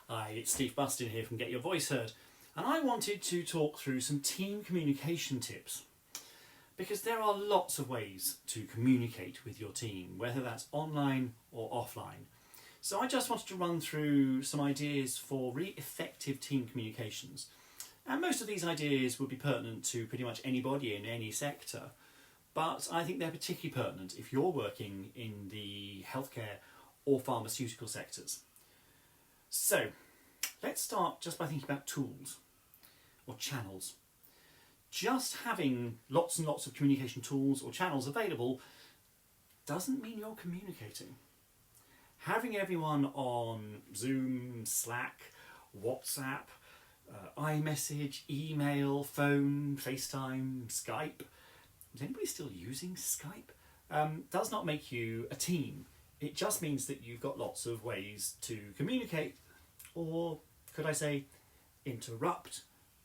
Hi, it's Steve Bustin here from Get Your Voice Heard, and I wanted to talk through some team communication tips because there are lots of ways to communicate with your team, whether that's online or offline. So I just wanted to run through some ideas for really effective team communications, and most of these ideas would be pertinent to pretty much anybody in any sector, but I think they're particularly pertinent if you're working in the healthcare or pharmaceutical sectors. So, let's start just by thinking about tools or channels. Just having lots and lots of communication tools or channels available doesn't mean you're communicating. Having everyone on Zoom, Slack, WhatsApp, iMessage, email, phone, FaceTime, Skype. Is anybody still using Skype? Does not make you a team. It just means that you've got lots of ways to communicate, or could I say, interrupt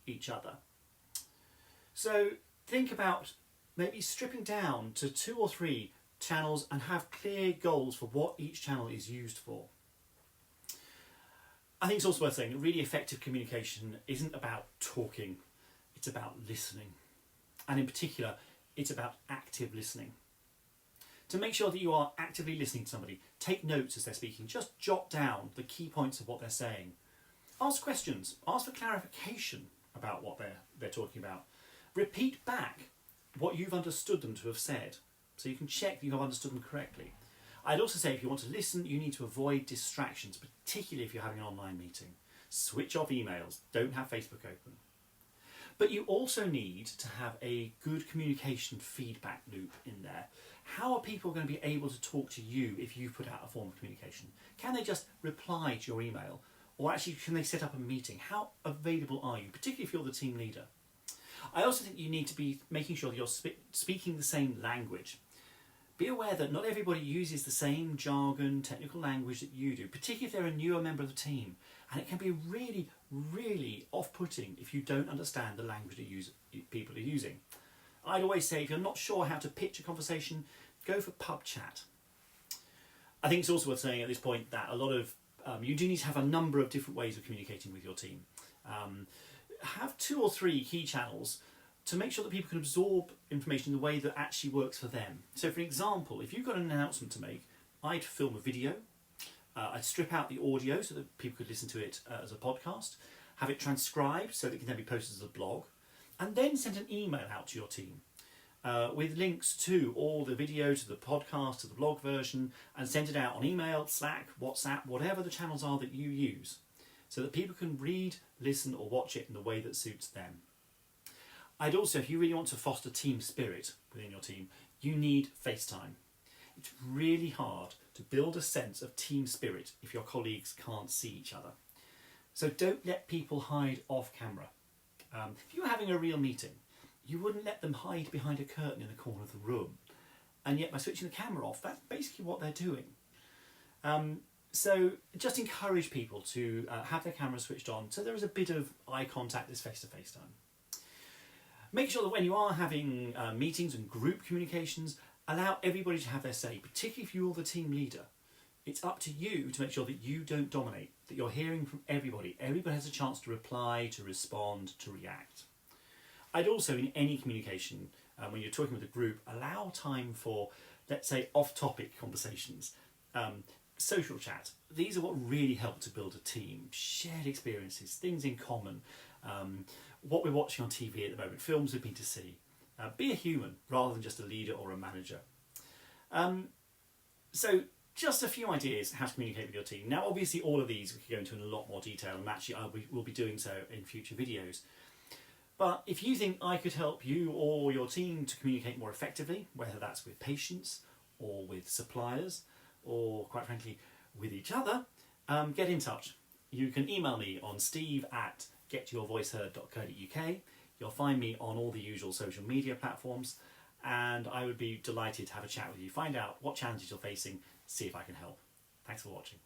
each other. So think about maybe stripping down to 2 or 3 channels and have clear goals for what each channel is used for. I think it's also worth saying that really effective communication isn't about talking, it's about listening. And in particular, it's about active listening. To make sure that you are actively listening to somebody, take notes as they're speaking, just jot down the key points of what they're saying. Ask questions, ask for clarification about what they're talking about. Repeat back what you've understood them to have said, so you can check that you have understood them correctly. I'd also say if you want to listen, you need to avoid distractions, particularly if you're having an online meeting. Switch off emails, don't have Facebook open. But you also need to have a good communication feedback loop in there. How are people going to be able to talk to you if you put out a form of communication? Can they just reply to your email? Or actually, can they set up a meeting? How available are you, particularly if you're the team leader? I also think you need to be making sure that you're speaking the same language. Be aware that not everybody uses the same jargon, technical language that you do, particularly if they're a newer member of the team. And it can be really, really off-putting if you don't understand the language that people are using. I'd always say if you're not sure how to pitch a conversation, go for pub chat. I think it's also worth saying at this point that a lot of you do need to have a number of different ways of communicating with your team. Have 2 or 3 key channels to make sure that people can absorb information in the way that actually works for them. So for example, if you've got an announcement to make, I'd film a video, I'd strip out the audio so that people could listen to it as a podcast, have it transcribed so that it can then be posted as a blog, and then send an email out to your team with links to all the video, to the podcast, to the blog version, and send it out on email, Slack, WhatsApp, whatever the channels are that you use, so that people can read, listen or watch it in the way that suits them. I'd also, if you really want to foster team spirit within your team, you need FaceTime. It's really hard to build a sense of team spirit if your colleagues can't see each other. So don't let people hide off camera. If you were having a real meeting, you wouldn't let them hide behind a curtain in a corner of the room. And yet by switching the camera off, that's basically what they're doing. So just encourage people to have their cameras switched on so there is a bit of eye contact, this face-to-face time. Make sure that when you are having meetings and group communications, allow everybody to have their say, particularly if you're the team leader. It's up to you to make sure that you don't dominate, that you're hearing from everybody. Everybody has a chance to reply, to respond, to react. I'd also, in any communication, when you're talking with a group, allow time for, let's say, off-topic conversations, social chat. These are what really help to build a team. Shared experiences, things in common, what we're watching on TV at the moment, films we've been to see. Be a human rather than just a leader or a manager. So just a few ideas how to communicate with your team. Now obviously all of these we could go into in a lot more detail, and actually we'll be doing so in future videos. But if you think I could help you or your team to communicate more effectively, whether that's with patients or with suppliers or quite frankly with each other, get in touch. You can email me on steve@getyourvoiceheard.co.uk. You'll find me on all the usual social media platforms, and I would be delighted to have a chat with you, find out what challenges you're facing, see if I can help. Thanks for watching.